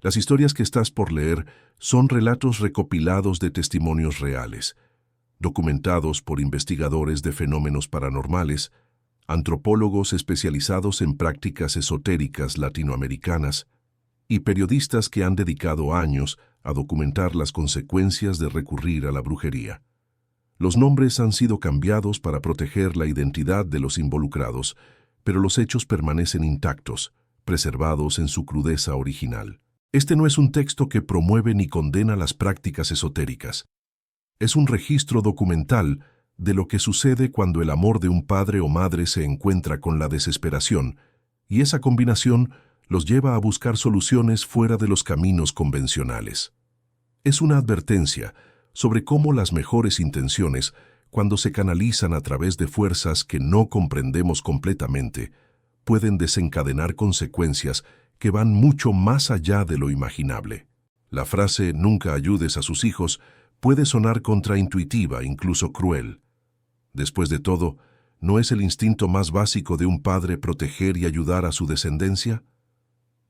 Las historias que estás por leer son relatos recopilados de testimonios reales, documentados por investigadores de fenómenos paranormales, antropólogos especializados en prácticas esotéricas latinoamericanas y periodistas que han dedicado años a documentar las consecuencias de recurrir a la brujería. Los nombres han sido cambiados para proteger la identidad de los involucrados, pero los hechos permanecen intactos, preservados en su crudeza original. Este no es un texto que promueve ni condena las prácticas esotéricas. Es un registro documental de lo que sucede cuando el amor de un padre o madre se encuentra con la desesperación, y esa combinación los lleva a buscar soluciones fuera de los caminos convencionales. Es una advertencia sobre cómo las mejores intenciones, cuando se canalizan a través de fuerzas que no comprendemos completamente, pueden desencadenar consecuencias que van mucho más allá de lo imaginable. La frase «nunca ayudes a sus hijos» puede sonar contraintuitiva, incluso cruel. Después de todo, ¿no es el instinto más básico de un padre proteger y ayudar a su descendencia?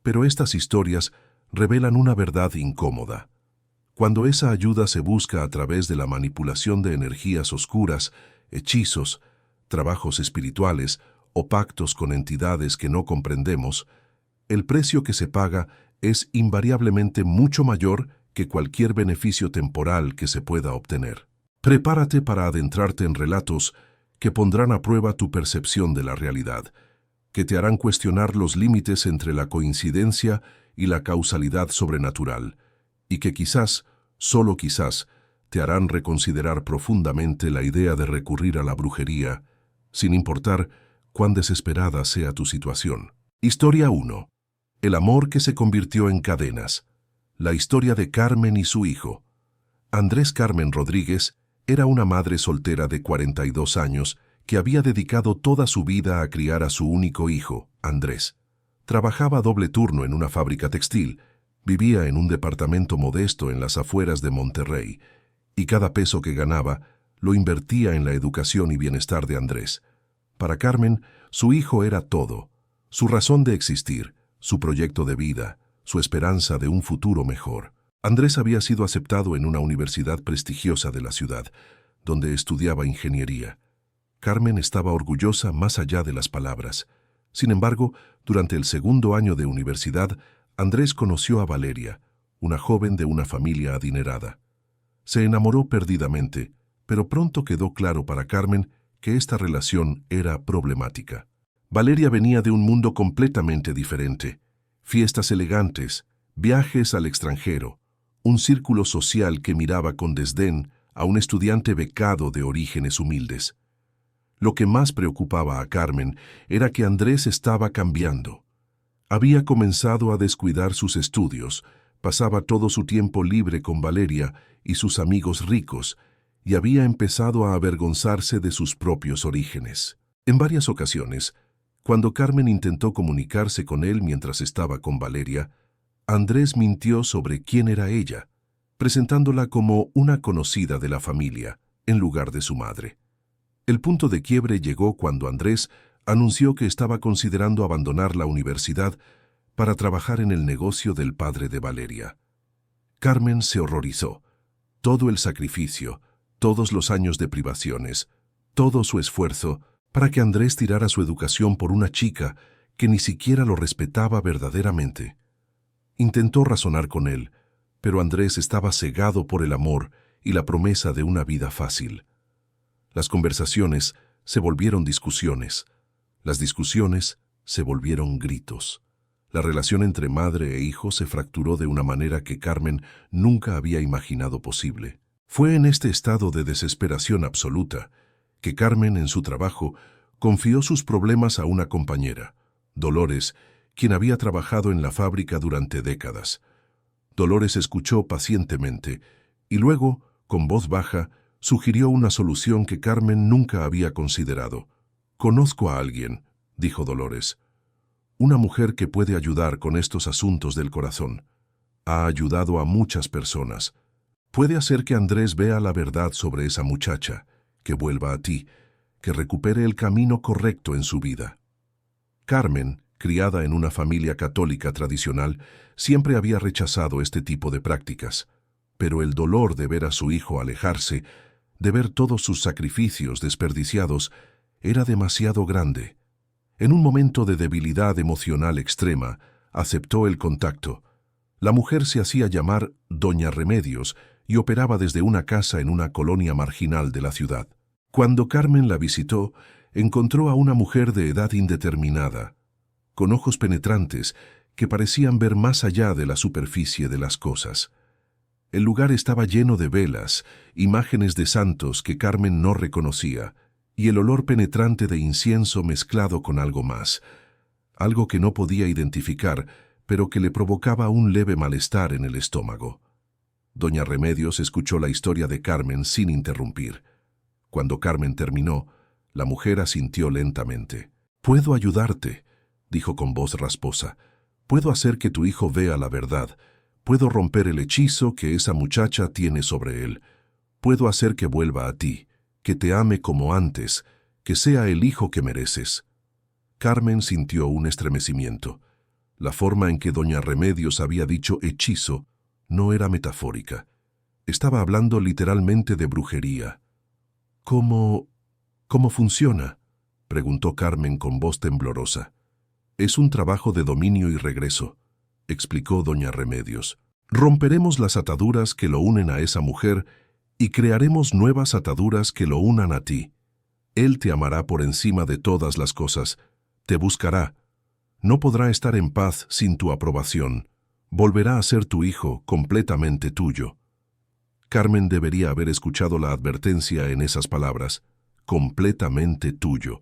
Pero estas historias revelan una verdad incómoda. Cuando esa ayuda se busca a través de la manipulación de energías oscuras, hechizos, trabajos espirituales o pactos con entidades que no comprendemos, el precio que se paga es invariablemente mucho mayor que cualquier beneficio temporal que se pueda obtener. Prepárate para adentrarte en relatos que pondrán a prueba tu percepción de la realidad, que te harán cuestionar los límites entre la coincidencia y la causalidad sobrenatural, y que quizás, solo quizás, te harán reconsiderar profundamente la idea de recurrir a la brujería, sin importar cuán desesperada sea tu situación. Historia 1. El amor que se convirtió en cadenas. La historia de Carmen y su hijo. Andrés Carmen Rodríguez era una madre soltera de 42 años que había dedicado toda su vida a criar a su único hijo, Andrés. Trabajaba doble turno en una fábrica textil, vivía en un departamento modesto en las afueras de Monterrey, y cada peso que ganaba lo invertía en la educación y bienestar de Andrés. Para Carmen, su hijo era todo, su razón de existir, su proyecto de vida, su esperanza de un futuro mejor. Andrés había sido aceptado en una universidad prestigiosa de la ciudad, donde estudiaba ingeniería. Carmen estaba orgullosa más allá de las palabras. Sin embargo, durante el segundo año de universidad, Andrés conoció a Valeria, una joven de una familia adinerada. Se enamoró perdidamente, pero pronto quedó claro para Carmen que esta relación era problemática. Valeria venía de un mundo completamente diferente. Fiestas elegantes, viajes al extranjero, un círculo social que miraba con desdén a un estudiante becado de orígenes humildes. Lo que más preocupaba a Carmen era que Andrés estaba cambiando. Había comenzado a descuidar sus estudios, pasaba todo su tiempo libre con Valeria y sus amigos ricos, y había empezado a avergonzarse de sus propios orígenes. En varias ocasiones, cuando Carmen intentó comunicarse con él mientras estaba con Valeria, Andrés mintió sobre quién era ella, presentándola como una conocida de la familia, en lugar de su madre. El punto de quiebre llegó cuando Andrés anunció que estaba considerando abandonar la universidad para trabajar en el negocio del padre de Valeria. Carmen se horrorizó. Todo el sacrificio, todos los años de privaciones, todo su esfuerzo para que Andrés tirara su educación por una chica que ni siquiera lo respetaba verdaderamente. Intentó razonar con él, pero Andrés estaba cegado por el amor y la promesa de una vida fácil. Las conversaciones se volvieron discusiones. Las discusiones se volvieron gritos. La relación entre madre e hijo se fracturó de una manera que Carmen nunca había imaginado posible. Fue en este estado de desesperación absoluta que Carmen, en su trabajo, confió sus problemas a una compañera, Dolores, quien había trabajado en la fábrica durante décadas. Dolores escuchó pacientemente y luego, con voz baja, sugirió una solución que Carmen nunca había considerado. «Conozco a alguien», dijo Dolores. «Una mujer que puede ayudar con estos asuntos del corazón. Ha ayudado a muchas personas. Puede hacer que Andrés vea la verdad sobre esa muchacha, que vuelva a ti, que recupere el camino correcto en su vida». Carmen, criada en una familia católica tradicional, siempre había rechazado este tipo de prácticas. Pero el dolor de ver a su hijo alejarse, de ver todos sus sacrificios desperdiciados, era demasiado grande. En un momento de debilidad emocional extrema, aceptó el contacto. La mujer se hacía llamar Doña Remedios y operaba desde una casa en una colonia marginal de la ciudad. Cuando Carmen la visitó, encontró a una mujer de edad indeterminada, con ojos penetrantes que parecían ver más allá de la superficie de las cosas. El lugar estaba lleno de velas, imágenes de santos que Carmen no reconocía, y el olor penetrante de incienso mezclado con algo más, algo que no podía identificar, pero que le provocaba un leve malestar en el estómago. Doña Remedios escuchó la historia de Carmen sin interrumpir. Cuando Carmen terminó, la mujer asintió lentamente. «Puedo ayudarte», dijo con voz rasposa. «Puedo hacer que tu hijo vea la verdad. Puedo romper el hechizo que esa muchacha tiene sobre él. Puedo hacer que vuelva a ti, que te ame como antes, que sea el hijo que mereces». Carmen sintió un estremecimiento. La forma en que doña Remedios había dicho hechizo no era metafórica. Estaba hablando literalmente de brujería. «¿Cómo funciona?», preguntó Carmen con voz temblorosa. «Es un trabajo de dominio y regreso», explicó doña Remedios. «Romperemos las ataduras que lo unen a esa mujer y crearemos nuevas ataduras que lo unan a ti. Él te amará por encima de todas las cosas, te buscará. No podrá estar en paz sin tu aprobación. Volverá a ser tu hijo, completamente tuyo». Carmen debería haber escuchado la advertencia en esas palabras, completamente tuyo,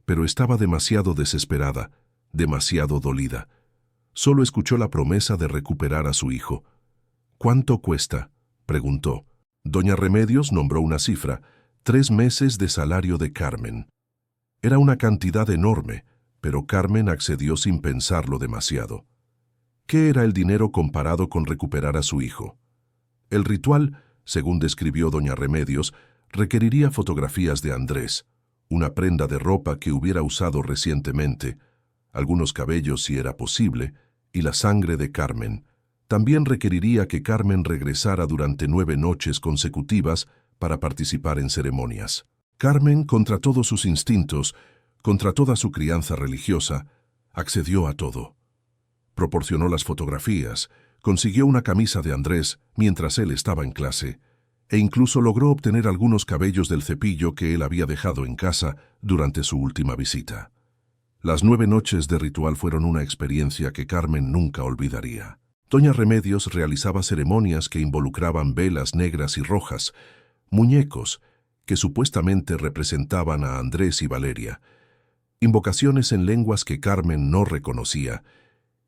pero estaba demasiado desesperada, demasiado dolida. Solo escuchó la promesa de recuperar a su hijo. «¿Cuánto cuesta?», preguntó. Doña Remedios nombró una cifra, 3 meses de salario de Carmen. Era una cantidad enorme, pero Carmen accedió sin pensarlo demasiado. ¿Qué era el dinero comparado con recuperar a su hijo? El ritual, según describió doña Remedios, requeriría fotografías de Andrés, una prenda de ropa que hubiera usado recientemente, algunos cabellos si era posible, y la sangre de Carmen. También requeriría que Carmen regresara durante 9 noches consecutivas para participar en ceremonias. Carmen, contra todos sus instintos, contra toda su crianza religiosa, accedió a todo. Proporcionó las fotografías, consiguió una camisa de Andrés mientras él estaba en clase, e incluso logró obtener algunos cabellos del cepillo que él había dejado en casa durante su última visita. Las 9 noches de ritual fueron una experiencia que Carmen nunca olvidaría. Doña Remedios realizaba ceremonias que involucraban velas negras y rojas, muñecos que supuestamente representaban a Andrés y Valeria, invocaciones en lenguas que Carmen no reconocía,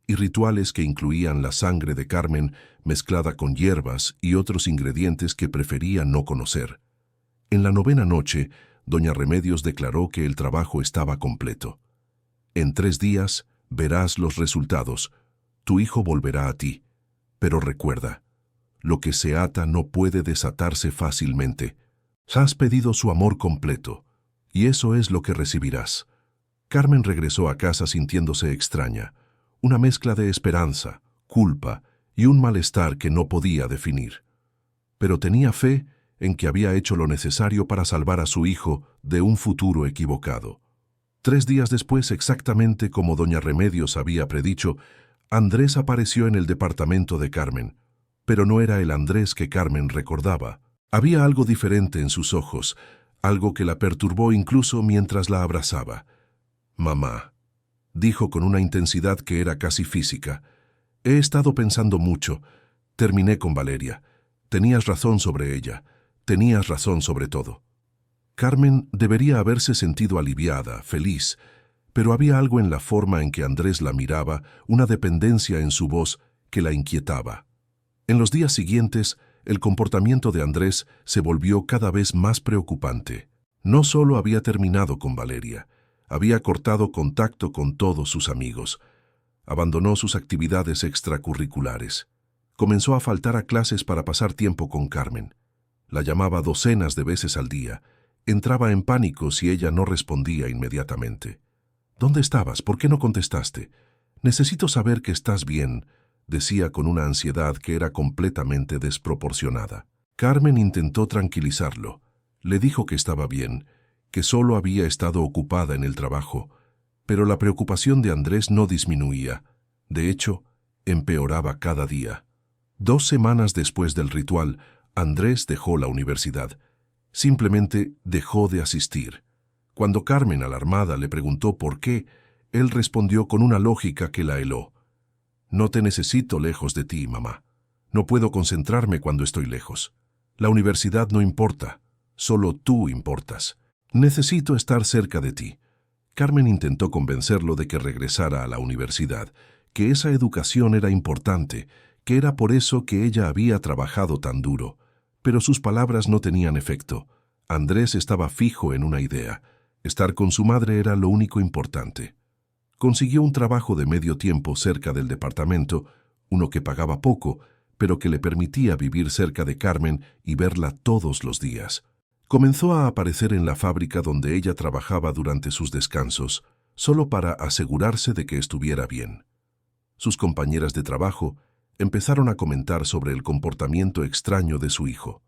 y rituales que incluían la sangre de Carmen mezclada con hierbas y otros ingredientes que prefería no conocer. En la 9ª noche, doña Remedios declaró que el trabajo estaba completo. «En 3 días verás los resultados. Tu hijo volverá a ti. Pero recuerda, lo que se ata no puede desatarse fácilmente. Has pedido su amor completo, y eso es lo que recibirás». Carmen regresó a casa sintiéndose extraña, una mezcla de esperanza, culpa y un malestar que no podía definir. Pero tenía fe en que había hecho lo necesario para salvar a su hijo de un futuro equivocado. 3 días después, exactamente como doña Remedios había predicho, Andrés apareció en el departamento de Carmen, pero no era el Andrés que Carmen recordaba. Había algo diferente en sus ojos, algo que la perturbó incluso mientras la abrazaba. «Mamá», dijo con una intensidad que era casi física, «he estado pensando mucho. Terminé con Valeria. Tenías razón sobre ella. Tenías razón sobre todo». Carmen debería haberse sentido aliviada, feliz, pero había algo en la forma en que Andrés la miraba, una dependencia en su voz que la inquietaba. En los días siguientes, el comportamiento de Andrés se volvió cada vez más preocupante. No solo había terminado con Valeria, había cortado contacto con todos sus amigos. Abandonó sus actividades extracurriculares. Comenzó a faltar a clases para pasar tiempo con Carmen. La llamaba docenas de veces al día. Entraba en pánico si ella no respondía inmediatamente. ¿Dónde estabas? ¿Por qué no contestaste? Necesito saber que estás bien, decía con una ansiedad que era completamente desproporcionada. Carmen intentó tranquilizarlo. Le dijo que estaba bien, que solo había estado ocupada en el trabajo, pero la preocupación de Andrés no disminuía. De hecho, empeoraba cada día. 2 semanas después del ritual, Andrés dejó la universidad. Simplemente dejó de asistir. Cuando Carmen, alarmada, le preguntó por qué, él respondió con una lógica que la heló. No te necesito lejos de ti, mamá. No puedo concentrarme cuando estoy lejos. La universidad no importa, solo tú importas. Necesito estar cerca de ti. Carmen intentó convencerlo de que regresara a la universidad, que esa educación era importante, que era por eso que ella había trabajado tan duro. Pero sus palabras no tenían efecto. Andrés estaba fijo en una idea. Estar con su madre era lo único importante. Consiguió un trabajo de medio tiempo cerca del departamento, uno que pagaba poco, pero que le permitía vivir cerca de Carmen y verla todos los días. Comenzó a aparecer en la fábrica donde ella trabajaba durante sus descansos, solo para asegurarse de que estuviera bien. Sus compañeras de trabajo empezaron a comentar sobre el comportamiento extraño de su hijo.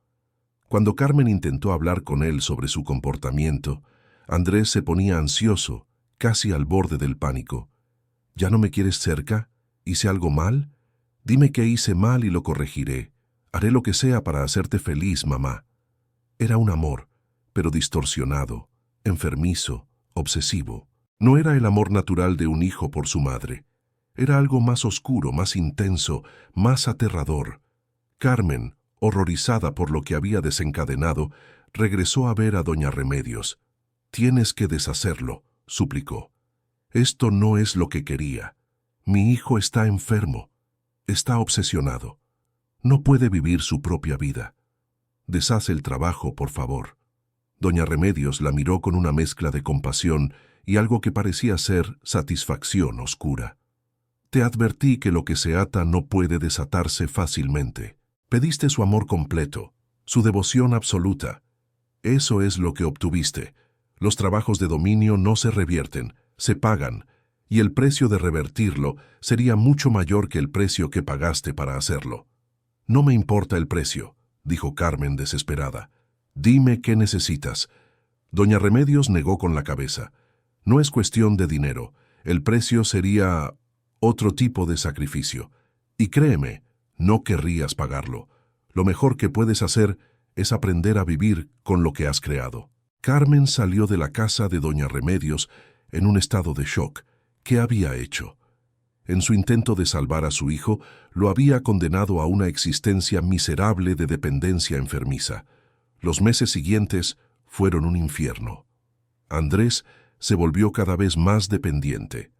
Cuando Carmen intentó hablar con él sobre su comportamiento, Andrés se ponía ansioso, casi al borde del pánico. ¿Ya no me quieres cerca? ¿Hice algo mal? Dime qué hice mal y lo corregiré. Haré lo que sea para hacerte feliz, mamá. Era un amor, pero distorsionado, enfermizo, obsesivo. No era el amor natural de un hijo por su madre. Era algo más oscuro, más intenso, más aterrador. Carmen, horrorizada por lo que había desencadenado, regresó a ver a doña Remedios. «Tienes que deshacerlo», suplicó. «Esto no es lo que quería. Mi hijo está enfermo. Está obsesionado. No puede vivir su propia vida. Deshaz el trabajo, por favor». Doña Remedios la miró con una mezcla de compasión y algo que parecía ser satisfacción oscura. «Te advertí que lo que se ata no puede desatarse fácilmente. Pediste su amor completo, su devoción absoluta. Eso es lo que obtuviste. Los trabajos de dominio no se revierten, se pagan, y el precio de revertirlo sería mucho mayor que el precio que pagaste para hacerlo». «No me importa el precio», dijo Carmen desesperada. «Dime qué necesitas». Doña Remedios negó con la cabeza. «No es cuestión de dinero. El precio sería otro tipo de sacrificio. Y créeme, no querrías pagarlo. Lo mejor que puedes hacer es aprender a vivir con lo que has creado». Carmen salió de la casa de doña Remedios en un estado de shock. ¿Qué había hecho? En su intento de salvar a su hijo, lo había condenado a una existencia miserable de dependencia enfermiza. Los meses siguientes fueron un infierno. Andrés se volvió cada vez más dependiente.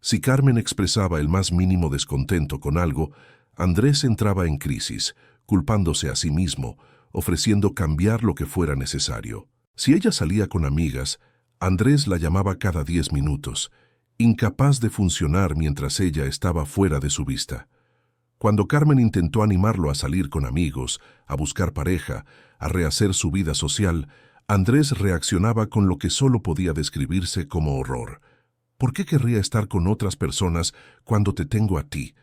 Si Carmen expresaba el más mínimo descontento con algo, Andrés entraba en crisis, culpándose a sí mismo, ofreciendo cambiar lo que fuera necesario. Si ella salía con amigas, Andrés la llamaba cada 10 minutos, incapaz de funcionar mientras ella estaba fuera de su vista. Cuando Carmen intentó animarlo a salir con amigos, a buscar pareja, a rehacer su vida social, Andrés reaccionaba con lo que solo podía describirse como horror. «¿Por qué querría estar con otras personas cuando te tengo a ti?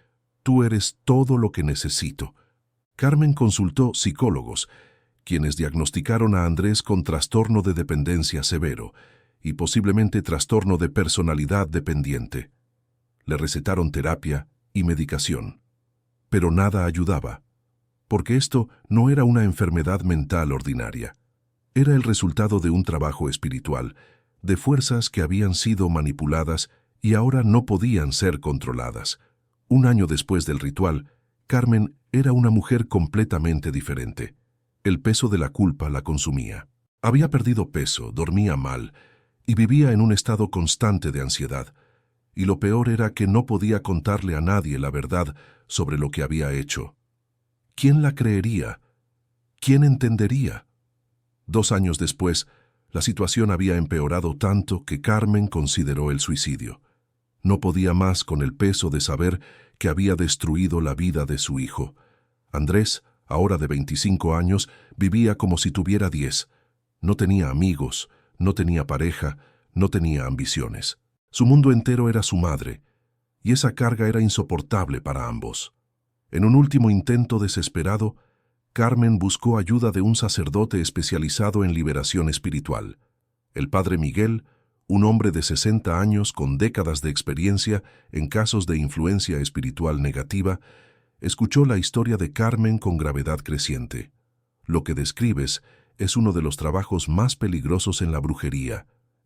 Tú eres todo lo que necesito». Carmen consultó psicólogos, quienes diagnosticaron a Andrés con trastorno de dependencia severo y posiblemente trastorno de personalidad dependiente. Le recetaron terapia y medicación. Pero nada ayudaba, porque esto no era una enfermedad mental ordinaria. Era el resultado de un trabajo espiritual, de fuerzas que habían sido manipuladas y ahora no podían ser controladas. 1 año después del ritual, Carmen era una mujer completamente diferente. El peso de la culpa la consumía. Había perdido peso, dormía mal y vivía en un estado constante de ansiedad. Y lo peor era que no podía contarle a nadie la verdad sobre lo que había hecho. ¿Quién la creería? ¿Quién entendería? 2 años después, la situación había empeorado tanto que Carmen consideró el suicidio. No podía más con el peso de saber que había destruido la vida de su hijo. Andrés, ahora de 25 años, vivía como si tuviera 10. No tenía amigos, no tenía pareja, no tenía ambiciones. Su mundo entero era su madre, y esa carga era insoportable para ambos. En un último intento desesperado, Carmen buscó ayuda de un sacerdote especializado en liberación espiritual. El padre Miguel, un hombre de 60 años con décadas de experiencia en casos de influencia espiritual negativa, escuchó la historia de Carmen con gravedad creciente. Lo que describes es uno de los trabajos más peligrosos en la brujería,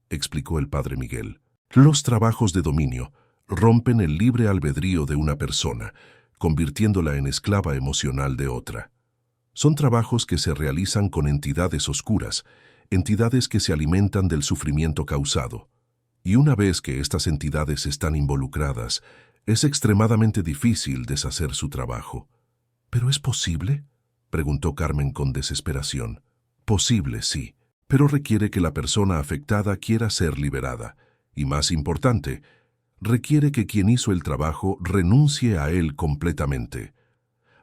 explicó el padre Miguel. Los trabajos de dominio rompen el libre albedrío de una persona, convirtiéndola en esclava emocional de otra. Son trabajos que se realizan con entidades oscuras, entidades que se alimentan del sufrimiento causado. Y una vez que estas entidades están involucradas, es extremadamente difícil deshacer su trabajo. ¿Pero es posible?, preguntó Carmen con desesperación. Posible, sí, pero requiere que la persona afectada quiera ser liberada. Y más importante, requiere que quien hizo el trabajo renuncie a él completamente.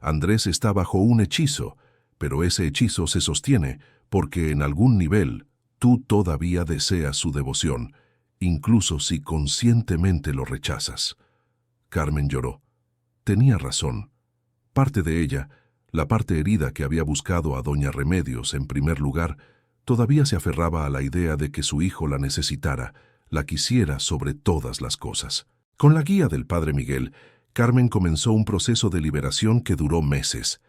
Andrés está bajo un hechizo, pero ese hechizo se sostiene porque en algún nivel tú todavía deseas su devoción, incluso si conscientemente lo rechazas. Carmen lloró. Tenía razón. Parte de ella, la parte herida que había buscado a doña Remedios en primer lugar, todavía se aferraba a la idea de que su hijo la necesitara, la quisiera sobre todas las cosas. Con la guía del padre Miguel, Carmen comenzó un proceso de liberación que duró meses.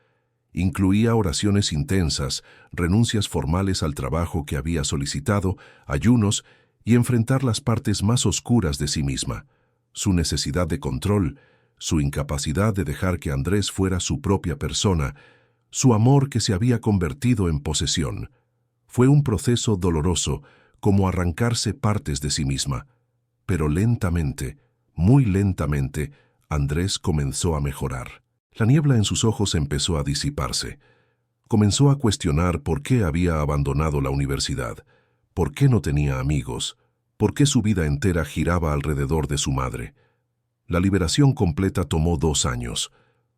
Incluía oraciones intensas, renuncias formales al trabajo que había solicitado, ayunos y enfrentar las partes más oscuras de sí misma, su necesidad de control, su incapacidad de dejar que Andrés fuera su propia persona, su amor que se había convertido en posesión. Fue un proceso doloroso, como arrancarse partes de sí misma. Pero lentamente, muy lentamente, Andrés comenzó a mejorar. La niebla en sus ojos empezó a disiparse. Comenzó a cuestionar por qué había abandonado la universidad, por qué no tenía amigos, por qué su vida entera giraba alrededor de su madre. La liberación completa tomó 2 años,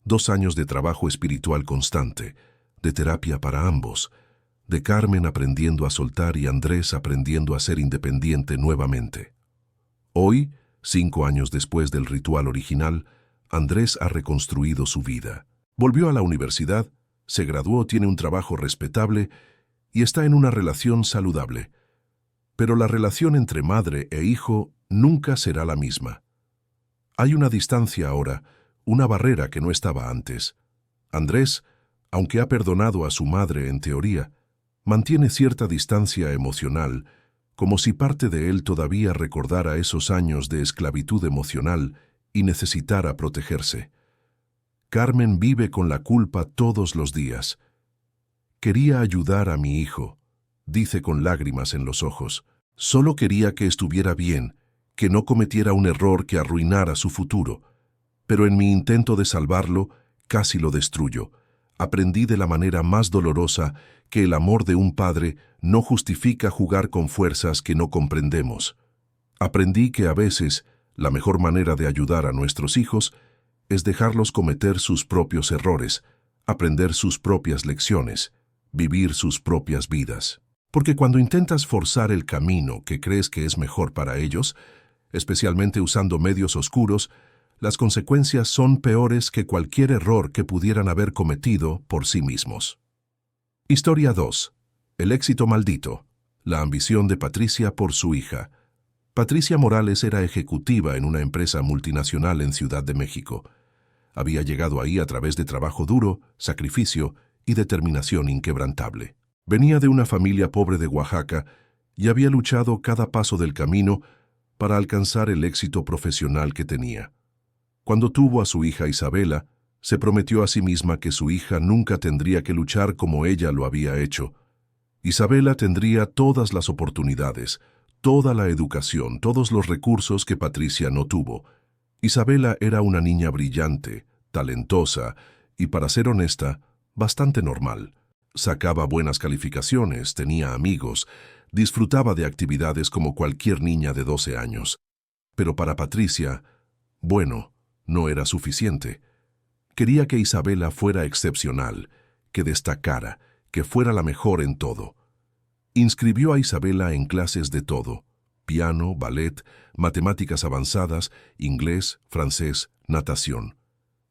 2 años de trabajo espiritual constante, de terapia para ambos, de Carmen aprendiendo a soltar y Andrés aprendiendo a ser independiente nuevamente. Hoy, 5 años después del ritual original, Andrés ha reconstruido su vida. Volvió a la universidad, se graduó, tiene un trabajo respetable y está en una relación saludable. Pero la relación entre madre e hijo nunca será la misma. Hay una distancia ahora, una barrera que no estaba antes. Andrés, aunque ha perdonado a su madre en teoría, mantiene cierta distancia emocional, como si parte de él todavía recordara esos años de esclavitud emocional y necesitara protegerse. Carmen vive con la culpa todos los días. Quería ayudar a mi hijo, dice con lágrimas en los ojos. Solo quería que estuviera bien, que no cometiera un error que arruinara su futuro. Pero en mi intento de salvarlo, casi lo destruyo. Aprendí de la manera más dolorosa que el amor de un padre no justifica jugar con fuerzas que no comprendemos. Aprendí que a veces la mejor manera de ayudar a nuestros hijos es dejarlos cometer sus propios errores, aprender sus propias lecciones, vivir sus propias vidas. Porque cuando intentas forzar el camino que crees que es mejor para ellos, especialmente usando medios oscuros, las consecuencias son peores que cualquier error que pudieran haber cometido por sí mismos. Historia 2. El éxito maldito. La ambición de Patricia por su hija. Patricia Morales era ejecutiva en una empresa multinacional en Ciudad de México. Había llegado ahí a través de trabajo duro, sacrificio y determinación inquebrantable. Venía de una familia pobre de Oaxaca y había luchado cada paso del camino para alcanzar el éxito profesional que tenía. Cuando tuvo a su hija Isabela, se prometió a sí misma que su hija nunca tendría que luchar como ella lo había hecho. Isabela tendría todas las oportunidades, toda la educación, todos los recursos que Patricia no tuvo. Isabela era una niña brillante, talentosa y, para ser honesta, bastante normal. Sacaba buenas calificaciones, tenía amigos, disfrutaba de actividades como cualquier niña de 12 años. Pero para Patricia, bueno, no era suficiente. Quería que Isabela fuera excepcional, que destacara, que fuera la mejor en todo. Inscribió a Isabela en clases de todo: piano, ballet, matemáticas avanzadas, inglés, francés, natación.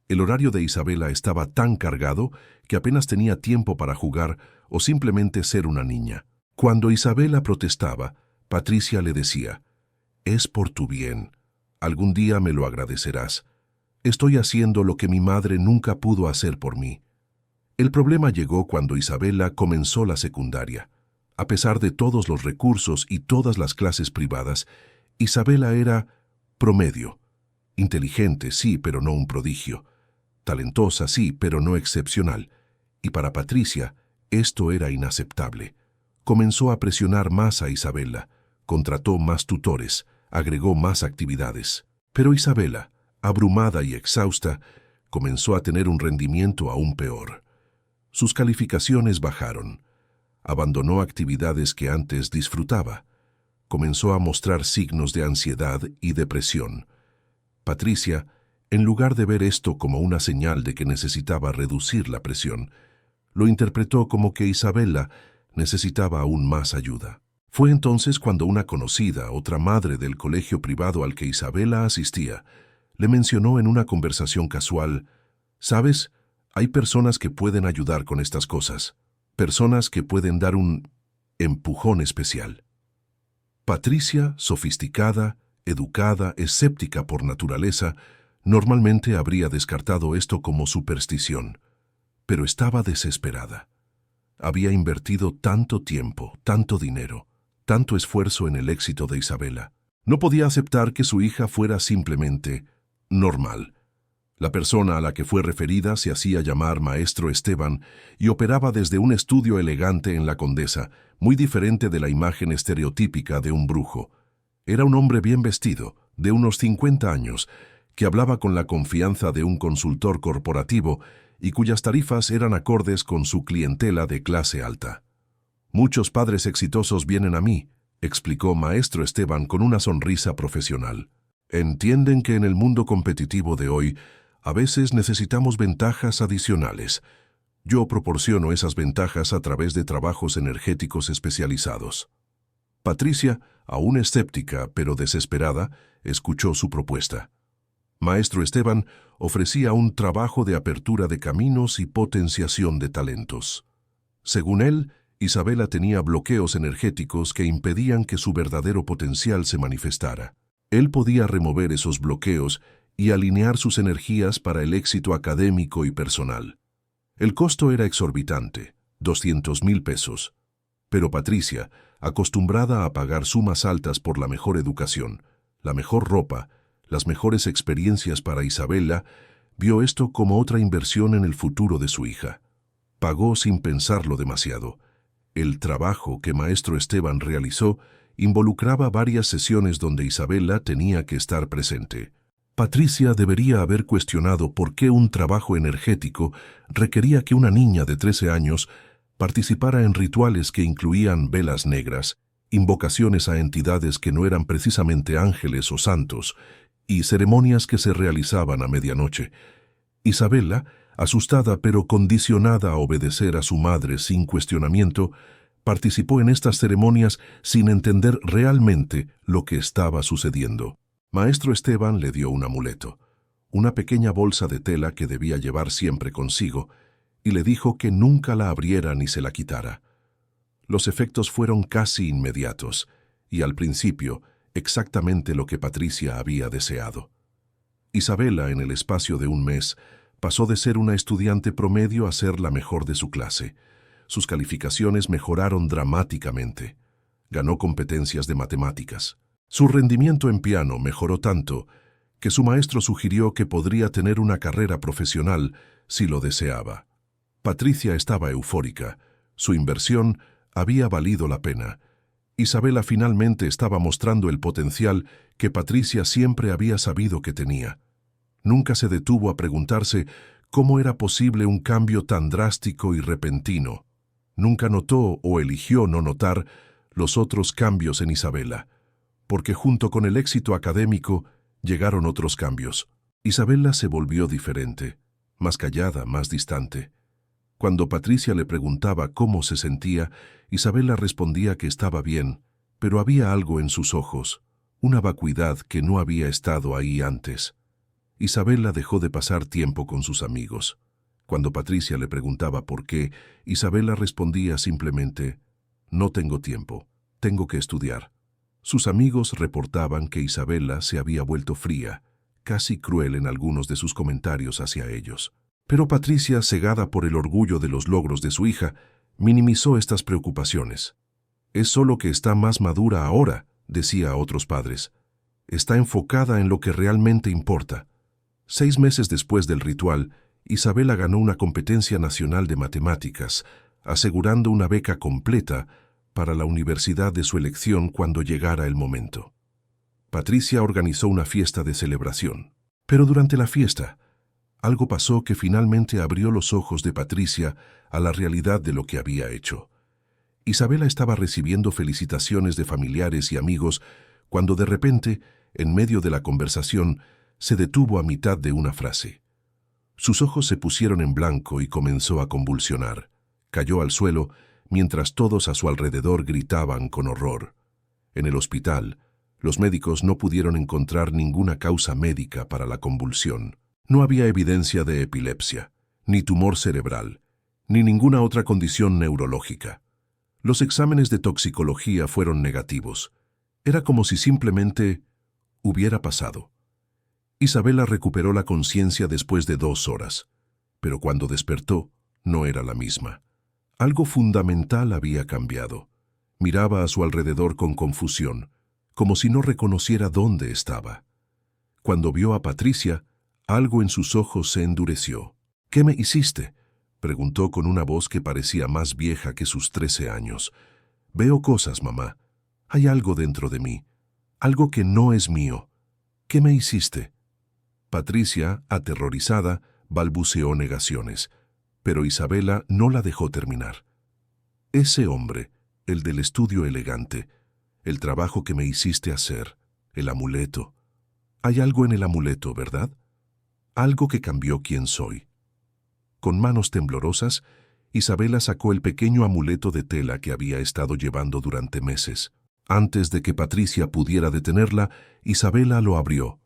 El horario de Isabela estaba tan cargado que apenas tenía tiempo para jugar o simplemente ser una niña. Cuando Isabela protestaba, Patricia le decía: «Es por tu bien. Algún día me lo agradecerás. Estoy haciendo lo que mi madre nunca pudo hacer por mí». El problema llegó cuando Isabela comenzó la secundaria. A pesar de todos los recursos y todas las clases privadas, Isabela era promedio. Inteligente, sí, pero no un prodigio. Talentosa, sí, pero no excepcional. Y para Patricia, esto era inaceptable. Comenzó a presionar más a Isabela, contrató más tutores, agregó más actividades. Pero Isabela, abrumada y exhausta, comenzó a tener un rendimiento aún peor. Sus calificaciones bajaron. Abandonó actividades que antes disfrutaba. Comenzó a mostrar signos de ansiedad y depresión. Patricia, en lugar de ver esto como una señal de que necesitaba reducir la presión, lo interpretó como que Isabela necesitaba aún más ayuda. Fue entonces cuando una conocida, otra madre del colegio privado al que Isabela asistía, le mencionó en una conversación casual: «¿Sabes? Hay personas que pueden ayudar con estas cosas. Personas que pueden dar un empujón especial». Patricia, sofisticada, educada, escéptica por naturaleza, normalmente habría descartado esto como superstición, pero estaba desesperada. Había invertido tanto tiempo, tanto dinero, tanto esfuerzo en el éxito de Isabela. No podía aceptar que su hija fuera simplemente normal. La persona a la que fue referida se hacía llamar Maestro Esteban y operaba desde un estudio elegante en la Condesa, muy diferente de la imagen estereotípica de un brujo. Era un hombre bien vestido, de unos 50 años, que hablaba con la confianza de un consultor corporativo y cuyas tarifas eran acordes con su clientela de clase alta. «Muchos padres exitosos vienen a mí», explicó Maestro Esteban con una sonrisa profesional. «Entienden que en el mundo competitivo de hoy, a veces necesitamos ventajas adicionales. Yo proporciono esas ventajas a través de trabajos energéticos especializados». Patricia, aún escéptica pero desesperada, escuchó su propuesta. Maestro Esteban ofrecía un trabajo de apertura de caminos y potenciación de talentos. Según él, Isabela tenía bloqueos energéticos que impedían que su verdadero potencial se manifestara. Él podía remover esos bloqueos y alinear sus energías para el éxito académico y personal. El costo era exorbitante, 200,000 pesos. Pero Patricia, acostumbrada a pagar sumas altas por la mejor educación, la mejor ropa, las mejores experiencias para Isabela, vio esto como otra inversión en el futuro de su hija. Pagó sin pensarlo demasiado. El trabajo que Maestro Esteban realizó involucraba varias sesiones donde Isabela tenía que estar presente. Patricia debería haber cuestionado por qué un trabajo energético requería que una niña de 13 años participara en rituales que incluían velas negras, invocaciones a entidades que no eran precisamente ángeles o santos, y ceremonias que se realizaban a medianoche. Isabela, asustada pero condicionada a obedecer a su madre sin cuestionamiento, participó en estas ceremonias sin entender realmente lo que estaba sucediendo. Maestro Esteban le dio un amuleto, una pequeña bolsa de tela que debía llevar siempre consigo, y le dijo que nunca la abriera ni se la quitara. Los efectos fueron casi inmediatos, y al principio, exactamente lo que Patricia había deseado. Isabela, en el espacio de un mes, pasó de ser una estudiante promedio a ser la mejor de su clase. Sus calificaciones mejoraron dramáticamente. Ganó competencias de matemáticas. Su rendimiento en piano mejoró tanto que su maestro sugirió que podría tener una carrera profesional si lo deseaba. Patricia estaba eufórica. Su inversión había valido la pena. Isabela finalmente estaba mostrando el potencial que Patricia siempre había sabido que tenía. Nunca se detuvo a preguntarse cómo era posible un cambio tan drástico y repentino. Nunca notó o eligió no notar los otros cambios en Isabela, porque junto con el éxito académico llegaron otros cambios. Isabela se volvió diferente, más callada, más distante. Cuando Patricia le preguntaba cómo se sentía, Isabela respondía que estaba bien, pero había algo en sus ojos, una vacuidad que no había estado ahí antes. Isabela dejó de pasar tiempo con sus amigos. Cuando Patricia le preguntaba por qué, Isabela respondía simplemente: «No tengo tiempo, tengo que estudiar». Sus amigos reportaban que Isabela se había vuelto fría, casi cruel en algunos de sus comentarios hacia ellos. Pero Patricia, cegada por el orgullo de los logros de su hija, minimizó estas preocupaciones. «Es solo que está más madura ahora», decía a otros padres. «Está enfocada en lo que realmente importa». 6 meses después del ritual, Isabela ganó una competencia nacional de matemáticas, asegurando una beca completa para la universidad de su elección cuando llegara el momento. Patricia organizó una fiesta de celebración. Pero durante la fiesta, algo pasó que finalmente abrió los ojos de Patricia a la realidad de lo que había hecho. Isabela estaba recibiendo felicitaciones de familiares y amigos cuando de repente, en medio de la conversación, se detuvo a mitad de una frase. Sus ojos se pusieron en blanco y comenzó a convulsionar. Cayó al suelo mientras todos a su alrededor gritaban con horror. En el hospital, los médicos no pudieron encontrar ninguna causa médica para la convulsión. No había evidencia de epilepsia, ni tumor cerebral, ni ninguna otra condición neurológica. Los exámenes de toxicología fueron negativos. Era como si simplemente hubiera pasado. Isabela recuperó la conciencia después de 2 horas, pero cuando despertó, no era la misma. Algo fundamental había cambiado. Miraba a su alrededor con confusión, como si no reconociera dónde estaba. Cuando vio a Patricia, algo en sus ojos se endureció. «¿Qué me hiciste?», preguntó con una voz que parecía más vieja que sus 13 años. «Veo cosas, mamá. Hay algo dentro de mí, algo que no es mío. ¿Qué me hiciste?». Patricia, aterrorizada, balbuceó negaciones, pero Isabela no la dejó terminar. «Ese hombre, el del estudio elegante, el trabajo que me hiciste hacer, el amuleto. Hay algo en el amuleto, ¿verdad? Algo que cambió quién soy». Con manos temblorosas, Isabela sacó el pequeño amuleto de tela que había estado llevando durante meses. Antes de que Patricia pudiera detenerla, Isabela lo abrió.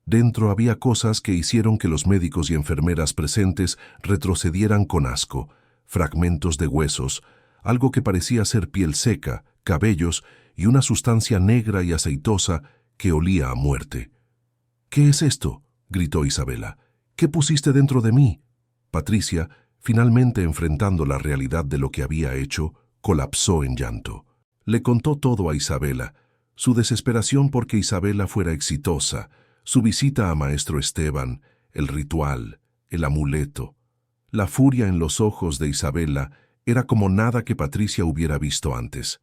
Dentro había cosas que hicieron que los médicos y enfermeras presentes retrocedieran con asco: fragmentos de huesos, algo que parecía ser piel seca, cabellos y una sustancia negra y aceitosa que olía a muerte. «¿Qué es esto?», gritó Isabela. «¿Qué pusiste dentro de mí?». Patricia, finalmente enfrentando la realidad de lo que había hecho, colapsó en llanto. Le contó todo a Isabela, su desesperación porque Isabela fuera exitosa, su visita a Maestro Esteban, el ritual, el amuleto. La furia en los ojos de Isabela era como nada que Patricia hubiera visto antes.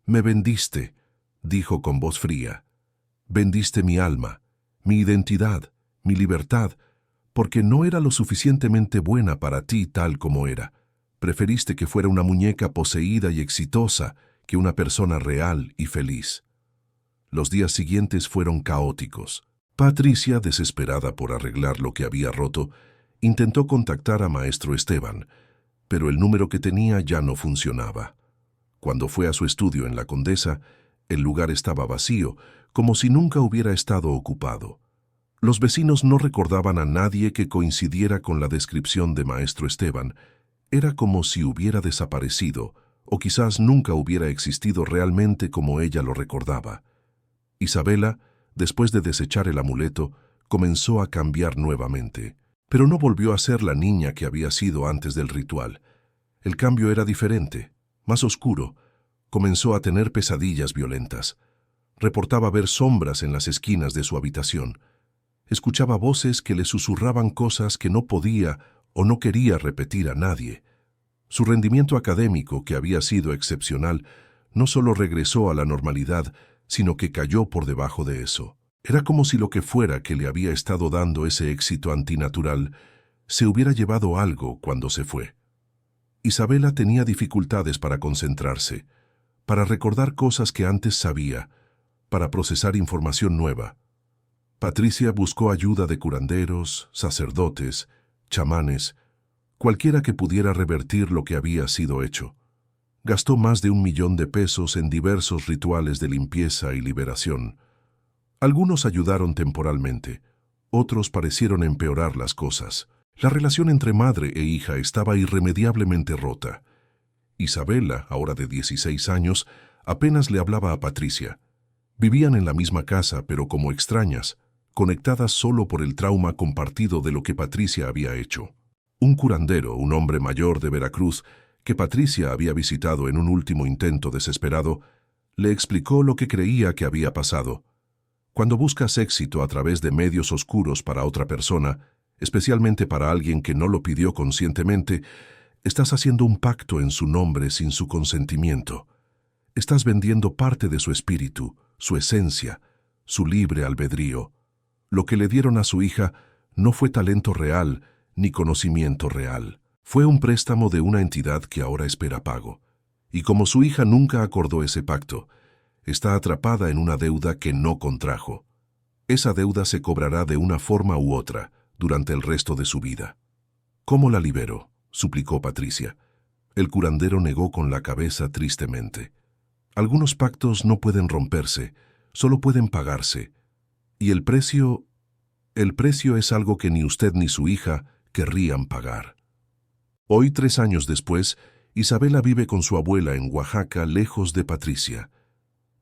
«Me vendiste», dijo con voz fría. «Vendiste mi alma, mi identidad, mi libertad, porque no era lo suficientemente buena para ti tal como era. Preferiste que fuera una muñeca poseída y exitosa que una persona real y feliz». Los días siguientes fueron caóticos. Patricia, desesperada por arreglar lo que había roto, intentó contactar a Maestro Esteban, pero el número que tenía ya no funcionaba. Cuando fue a su estudio en la Condesa, el lugar estaba vacío, como si nunca hubiera estado ocupado. Los vecinos no recordaban a nadie que coincidiera con la descripción de Maestro Esteban. Era como si hubiera desaparecido, o quizás nunca hubiera existido realmente como ella lo recordaba. Isabela, después de desechar el amuleto, comenzó a cambiar nuevamente, pero no volvió a ser la niña que había sido antes del ritual. El cambio era diferente, más oscuro. Comenzó a tener pesadillas violentas. Reportaba ver sombras en las esquinas de su habitación. Escuchaba voces que le susurraban cosas que no podía o no quería repetir a nadie. Su rendimiento académico, que había sido excepcional, no solo regresó a la normalidad, sino que cayó por debajo de eso. Era como si lo que fuera que le había estado dando ese éxito antinatural se hubiera llevado algo cuando se fue. Isabela tenía dificultades para concentrarse, para recordar cosas que antes sabía, para procesar información nueva. Patricia buscó ayuda de curanderos, sacerdotes, chamanes, cualquiera que pudiera revertir lo que había sido hecho. Gastó más de 1.000.000 de pesos en diversos rituales de limpieza y liberación. Algunos ayudaron temporalmente, otros parecieron empeorar las cosas. La relación entre madre e hija estaba irremediablemente rota. Isabela, ahora de 16 años, apenas le hablaba a Patricia. Vivían en la misma casa, pero como extrañas, conectadas solo por el trauma compartido de lo que Patricia había hecho. Un curandero, un hombre mayor de Veracruz, que Patricia había visitado en un último intento desesperado, le explicó lo que creía que había pasado. Cuando buscas éxito a través de medios oscuros para otra persona, especialmente para alguien que no lo pidió conscientemente, estás haciendo un pacto en su nombre sin su consentimiento. Estás vendiendo parte de su espíritu, su esencia, su libre albedrío. Lo que le dieron a su hija no fue talento real ni conocimiento real. Fue un préstamo de una entidad que ahora espera pago. Y como su hija nunca acordó ese pacto, está atrapada en una deuda que no contrajo. Esa deuda se cobrará de una forma u otra durante el resto de su vida. ¿Cómo la libero?, suplicó Patricia. El curandero negó con la cabeza tristemente. Algunos pactos no pueden romperse, solo pueden pagarse. Y el precio es algo que ni usted ni su hija querrían pagar. Hoy, 3 años después, Isabela vive con su abuela en Oaxaca, lejos de Patricia.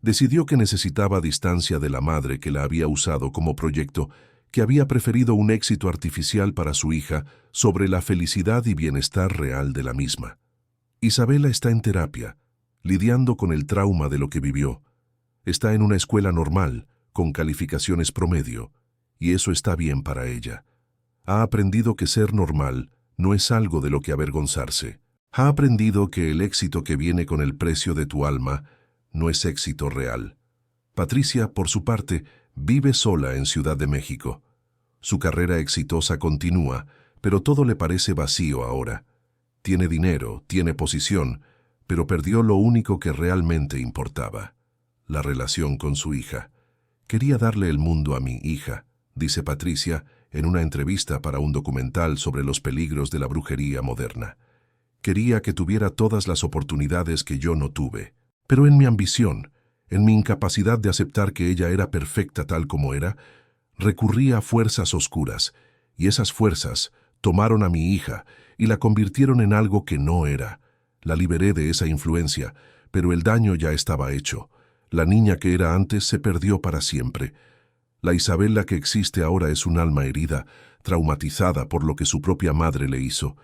Decidió que necesitaba distancia de la madre que la había usado como proyecto, que había preferido un éxito artificial para su hija sobre la felicidad y bienestar real de la misma. Isabela está en terapia, lidiando con el trauma de lo que vivió. Está en una escuela normal, con calificaciones promedio, y eso está bien para ella. Ha aprendido que ser normal no es algo de lo que avergonzarse. Ha aprendido que el éxito que viene con el precio de tu alma no es éxito real. Patricia, por su parte, vive sola en Ciudad de México. Su carrera exitosa continúa, pero todo le parece vacío ahora. Tiene dinero, tiene posición, pero perdió lo único que realmente importaba: la relación con su hija. Quería darle el mundo a mi hija, dice Patricia en una entrevista para un documental sobre los peligros de la brujería moderna. Quería que tuviera todas las oportunidades que yo no tuve. Pero en mi ambición, en mi incapacidad de aceptar que ella era perfecta tal como era, recurrí a fuerzas oscuras, y esas fuerzas tomaron a mi hija y la convirtieron en algo que no era. La liberé de esa influencia, pero el daño ya estaba hecho. La niña que era antes se perdió para siempre. La Isabela que existe ahora es un alma herida, traumatizada por lo que su propia madre le hizo.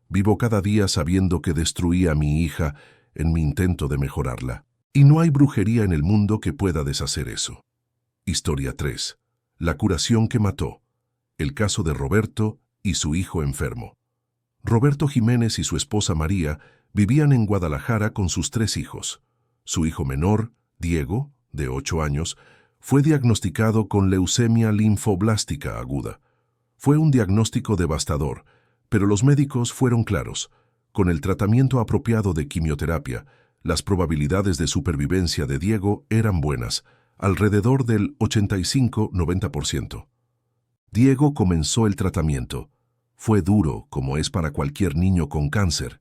Vivo cada día sabiendo que destruí a mi hija en mi intento de mejorarla. Y no hay brujería en el mundo que pueda deshacer eso. Historia 3. La curación que mató. El caso de Roberto y su hijo enfermo. Roberto Jiménez y su esposa María vivían en Guadalajara con sus 3 hijos. Su hijo menor, Diego, de 8 años, fue diagnosticado con leucemia linfoblástica aguda. Fue un diagnóstico devastador, pero los médicos fueron claros. Con el tratamiento apropiado de quimioterapia, las probabilidades de supervivencia de Diego eran buenas, alrededor del 85-90%. Diego comenzó el tratamiento. Fue duro, como es para cualquier niño con cáncer.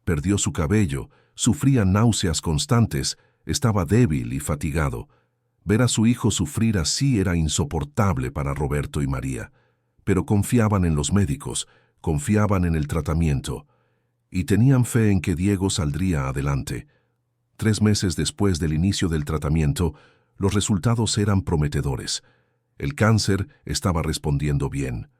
Perdió su cabello, sufría náuseas constantes, estaba débil y fatigado. Ver a su hijo sufrir así era insoportable para Roberto y María, pero confiaban en los médicos, confiaban en el tratamiento, y tenían fe en que Diego saldría adelante. 3 meses después del inicio del tratamiento, los resultados eran prometedores. El cáncer estaba respondiendo bien.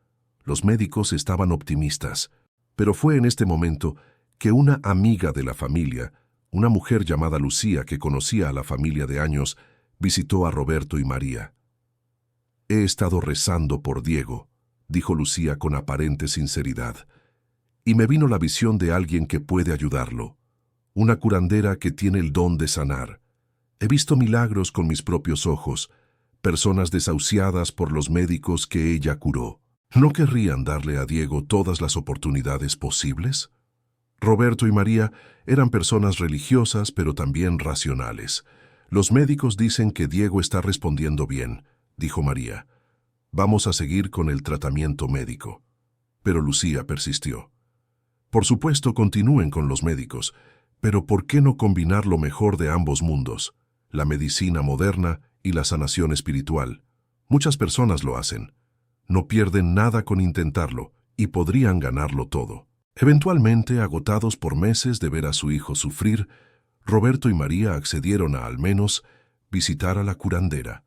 Los médicos estaban optimistas, pero fue en este momento que una amiga de la familia, una mujer llamada Lucía que conocía a la familia de años, visitó a Roberto y María. «He estado rezando por Diego», dijo Lucía con aparente sinceridad, «y me vino la visión de alguien que puede ayudarlo, una curandera que tiene el don de sanar. He visto milagros con mis propios ojos, personas desahuciadas por los médicos que ella curó. ¿No querrían darle a Diego todas las oportunidades posibles?» Roberto y María eran personas religiosas, pero también racionales. «Los médicos dicen que Diego está respondiendo bien», dijo María. «Vamos a seguir con el tratamiento médico». Pero Lucía persistió. «Por supuesto, continúen con los médicos, Pero ¿por qué no combinar lo mejor de ambos mundos, la medicina moderna y la sanación espiritual? Muchas personas lo hacen. No pierden nada con intentarlo y podrían ganarlo todo. Eventualmente, agotados por meses de ver a su hijo sufrir, Roberto y María accedieron a al menos visitar a la curandera,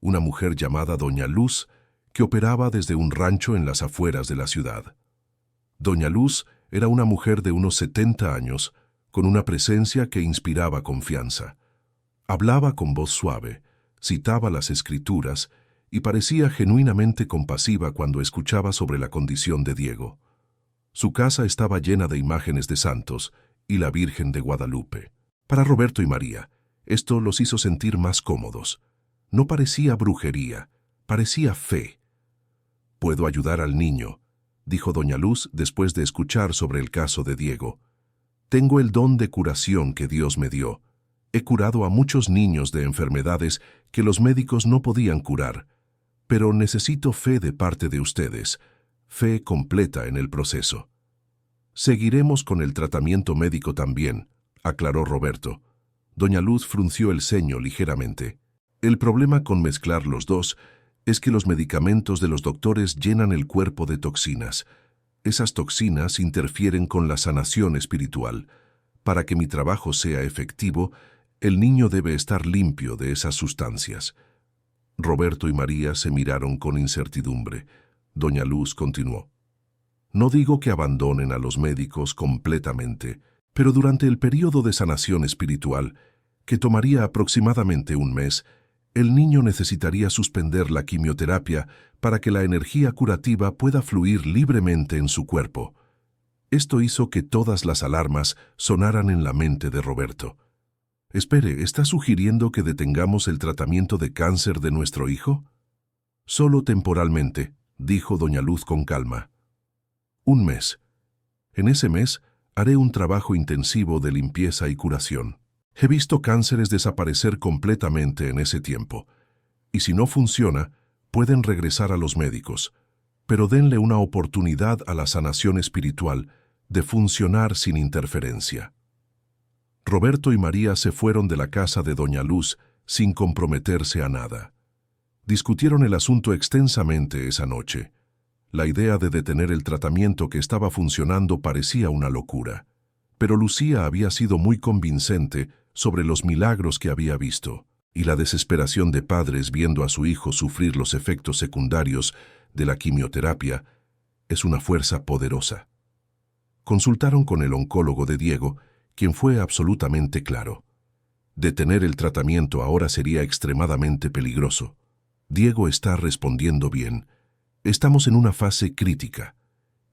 una mujer llamada Doña Luz, que operaba desde un rancho en las afueras de la ciudad. Doña Luz era una mujer de unos 70 años, con una presencia que inspiraba confianza. Hablaba con voz suave, citaba las escrituras y parecía genuinamente compasiva cuando escuchaba sobre la condición de Diego. Su casa estaba llena de imágenes de santos y la Virgen de Guadalupe. Para Roberto y María, esto los hizo sentir más cómodos. No parecía brujería, parecía fe. «Puedo ayudar al niño», dijo Doña Luz después de escuchar sobre el caso de Diego. «Tengo el don de curación que Dios me dio. He curado a muchos niños de enfermedades que los médicos no podían curar, pero necesito fe de parte de ustedes, fe completa en el proceso». «Seguiremos con el tratamiento médico también», aclaró Roberto. Doña Luz frunció el ceño ligeramente. «El problema con mezclar los dos es que los medicamentos de los doctores llenan el cuerpo de toxinas. Esas toxinas interfieren con la sanación espiritual. Para que mi trabajo sea efectivo, el niño debe estar limpio de esas sustancias». Roberto y María se miraron con incertidumbre. Doña Luz continuó. «No digo que abandonen a los médicos completamente, pero durante el periodo de sanación espiritual, que tomaría aproximadamente un mes, el niño necesitaría suspender la quimioterapia para que la energía curativa pueda fluir libremente en su cuerpo». Esto hizo que todas las alarmas sonaran en la mente de Roberto. «Espere, ¿está sugiriendo que detengamos el tratamiento de cáncer de nuestro hijo?» «Solo temporalmente», dijo Doña Luz con calma. «Un mes. En ese mes haré un trabajo intensivo de limpieza y curación. He visto cánceres desaparecer completamente en ese tiempo. Y si no funciona, pueden regresar a los médicos, pero denle una oportunidad a la sanación espiritual de funcionar sin interferencia». Roberto y María se fueron de la casa de Doña Luz sin comprometerse a nada. Discutieron el asunto extensamente esa noche. La idea de detener el tratamiento que estaba funcionando parecía una locura, pero Lucía había sido muy convincente sobre los milagros que había visto, y la desesperación de padres viendo a su hijo sufrir los efectos secundarios de la quimioterapia es una fuerza poderosa. Consultaron con el oncólogo de Diego, quien fue absolutamente claro. Detener el tratamiento ahora sería extremadamente peligroso. Diego está respondiendo bien. Estamos en una fase crítica.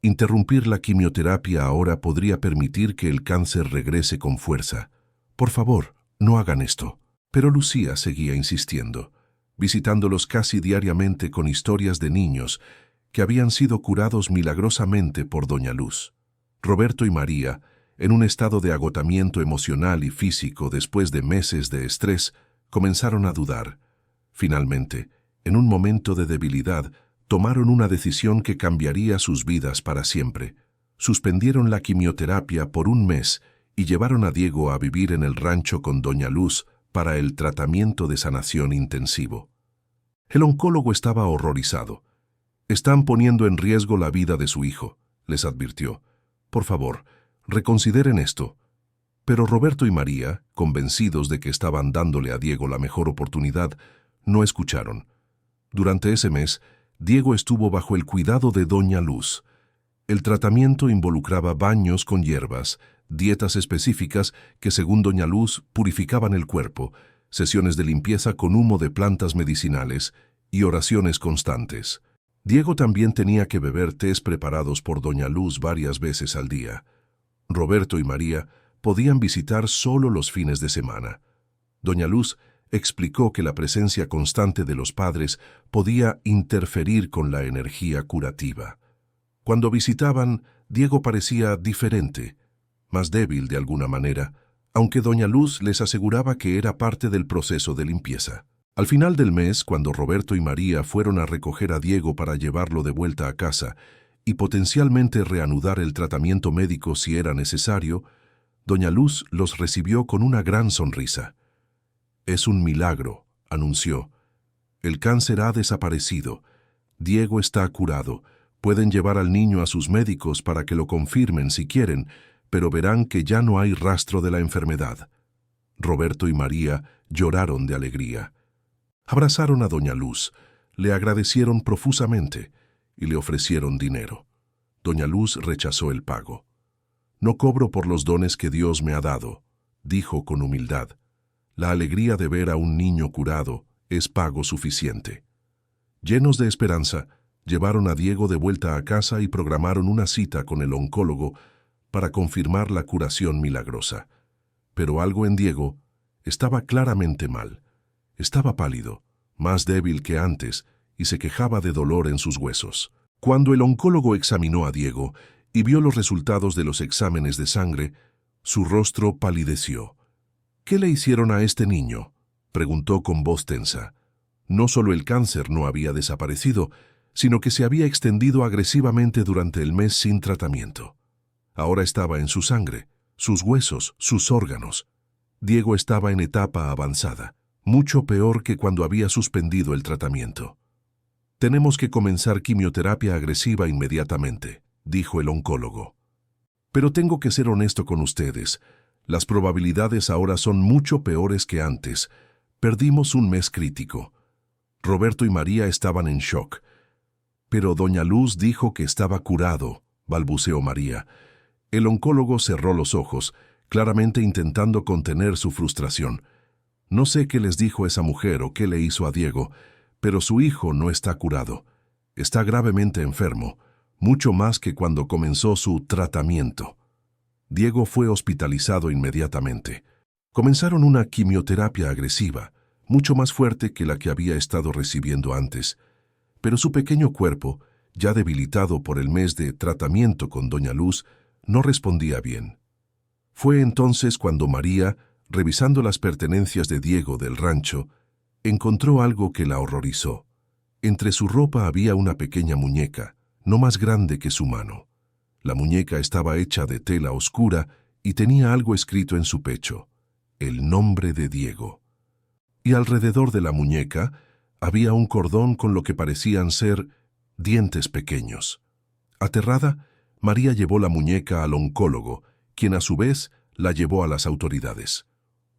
Interrumpir la quimioterapia ahora podría permitir que el cáncer regrese con fuerza. Por favor, no hagan esto. Pero Lucía seguía insistiendo, visitándolos casi diariamente con historias de niños que habían sido curados milagrosamente por Doña Luz. Roberto y María, en un estado de agotamiento emocional y físico después de meses de estrés, comenzaron a dudar. Finalmente, en un momento de debilidad, tomaron una decisión que cambiaría sus vidas para siempre. Suspendieron la quimioterapia por un mes y llevaron a Diego a vivir en el rancho con Doña Luz para el tratamiento de sanación intensivo. El oncólogo estaba horrorizado. «Están poniendo en riesgo la vida de su hijo», les advirtió. «Por favor, reconsideren esto». Pero Roberto y María, convencidos de que estaban dándole a Diego la mejor oportunidad, no escucharon. Durante ese mes, Diego estuvo bajo el cuidado de Doña Luz. El tratamiento involucraba baños con hierbas, dietas específicas que, según Doña Luz, purificaban el cuerpo, sesiones de limpieza con humo de plantas medicinales y oraciones constantes. Diego también tenía que beber tés preparados por Doña Luz varias veces al día. Roberto y María podían visitar solo los fines de semana. Doña Luz explicó que la presencia constante de los padres podía interferir con la energía curativa. Cuando visitaban, Diego parecía diferente, más débil de alguna manera, aunque Doña Luz les aseguraba que era parte del proceso de limpieza. Al final del mes, cuando Roberto y María fueron a recoger a Diego para llevarlo de vuelta a casa y potencialmente reanudar el tratamiento médico si era necesario, Doña Luz los recibió con una gran sonrisa. «Es un milagro», anunció. «El cáncer ha desaparecido. Diego está curado. Pueden llevar al niño a sus médicos para que lo confirmen si quieren, pero verán que ya no hay rastro de la enfermedad». Roberto y María lloraron de alegría. Abrazaron a Doña Luz, le agradecieron profusamente y le ofrecieron dinero. Doña Luz rechazó el pago. «No cobro por los dones que Dios me ha dado», dijo con humildad. «La alegría de ver a un niño curado es pago suficiente». Llenos de esperanza, llevaron a Diego de vuelta a casa y programaron una cita con el oncólogo para confirmar la curación milagrosa. Pero algo en Diego estaba claramente mal. Estaba pálido, más débil que antes, y se quejaba de dolor en sus huesos. Cuando el oncólogo examinó a Diego y vio los resultados de los exámenes de sangre, su rostro palideció. «¿Qué le hicieron a este niño?», preguntó con voz tensa. No solo el cáncer no había desaparecido, sino que se había extendido agresivamente durante el mes sin tratamiento. Ahora estaba en su sangre, sus huesos, sus órganos. Diego estaba en etapa avanzada, mucho peor que cuando había suspendido el tratamiento. «Tenemos que comenzar quimioterapia agresiva inmediatamente», dijo el oncólogo. «Pero tengo que ser honesto con ustedes. Las probabilidades ahora son mucho peores que antes. Perdimos un mes crítico». Roberto y María estaban en shock. «Pero Doña Luz dijo que estaba curado», balbuceó María. El oncólogo cerró los ojos, claramente intentando contener su frustración. «No sé qué les dijo esa mujer o qué le hizo a Diego, pero su hijo no está curado. Está gravemente enfermo, mucho más que cuando comenzó su tratamiento». Diego fue hospitalizado inmediatamente. Comenzaron una quimioterapia agresiva, mucho más fuerte que la que había estado recibiendo antes, pero su pequeño cuerpo, ya debilitado por el mes de tratamiento con Doña Luz, no respondía bien. Fue entonces cuando María, revisando las pertenencias de Diego del rancho, encontró algo que la horrorizó. Entre su ropa había una pequeña muñeca, no más grande que su mano. La muñeca estaba hecha de tela oscura y tenía algo escrito en su pecho: el nombre de Diego. Y alrededor de la muñeca había un cordón con lo que parecían ser dientes pequeños. Aterrada, María llevó la muñeca al oncólogo, quien a su vez la llevó a las autoridades.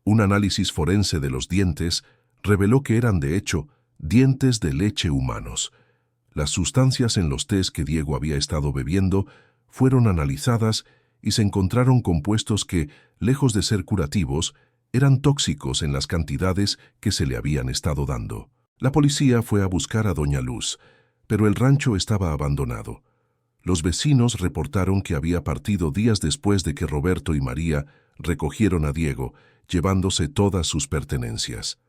Un análisis forense de los dientes reveló que eran de hecho dientes de leche humanos. Las sustancias en los tés que Diego había estado bebiendo fueron analizadas y se encontraron compuestos que, lejos de ser curativos, eran tóxicos en las cantidades que se le habían estado dando. La policía fue a buscar a Doña Luz, pero el rancho estaba abandonado. Los vecinos reportaron que había partido días después de que Roberto y María recogieron a Diego, llevándose todas sus pertenencias.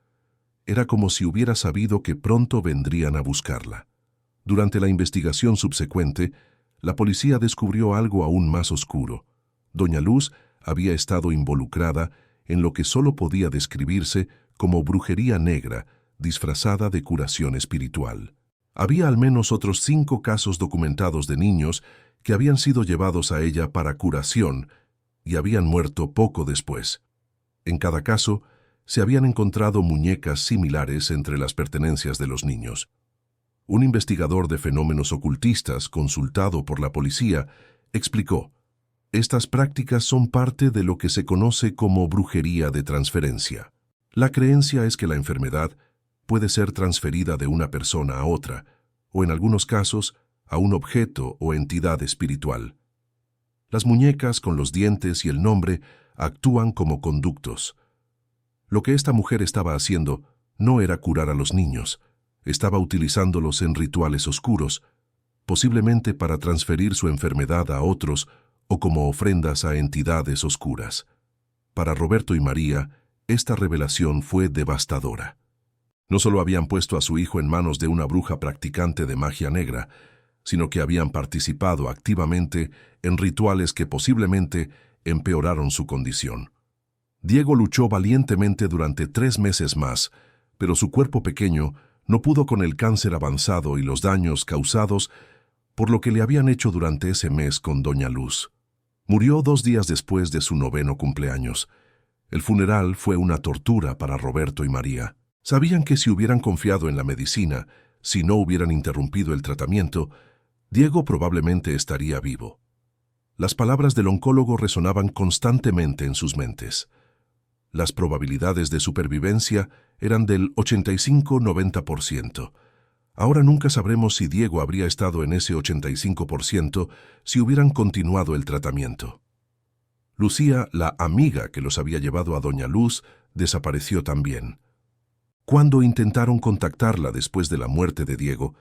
Era como si hubiera sabido que pronto vendrían a buscarla. Durante la investigación subsecuente, la policía descubrió algo aún más oscuro. Doña Luz había estado involucrada en lo que solo podía describirse como brujería negra, disfrazada de curación espiritual. Había al menos otros 5 casos documentados de niños que habían sido llevados a ella para curación y habían muerto poco después. En cada caso, se habían encontrado muñecas similares entre las pertenencias de los niños. Un investigador de fenómenos ocultistas, consultado por la policía, explicó: «Estas prácticas son parte de lo que se conoce como brujería de transferencia. La creencia es que la enfermedad puede ser transferida de una persona a otra, o en algunos casos, a un objeto o entidad espiritual. Las muñecas con los dientes y el nombre actúan como conductos. Lo que esta mujer estaba haciendo no era curar a los niños, estaba utilizándolos en rituales oscuros, posiblemente para transferir su enfermedad a otros o como ofrendas a entidades oscuras. Para Roberto y María, esta revelación fue devastadora. No solo habían puesto a su hijo en manos de una bruja practicante de magia negra, sino que habían participado activamente en rituales que posiblemente empeoraron su condición. Diego luchó valientemente durante 3 meses más, pero su cuerpo pequeño no pudo con el cáncer avanzado y los daños causados por lo que le habían hecho durante ese mes con Doña Luz. Murió 2 días después de su 9º cumpleaños. El funeral fue una tortura para Roberto y María. Sabían que si hubieran confiado en la medicina, si no hubieran interrumpido el tratamiento, Diego probablemente estaría vivo. Las palabras del oncólogo resonaban constantemente en sus mentes. Las probabilidades de supervivencia eran del 85-90%. Ahora nunca sabremos si Diego habría estado en ese 85% si hubieran continuado el tratamiento. Lucía, la amiga que los había llevado a Doña Luz, desapareció también. Cuando intentaron contactarla después de la muerte de Diego,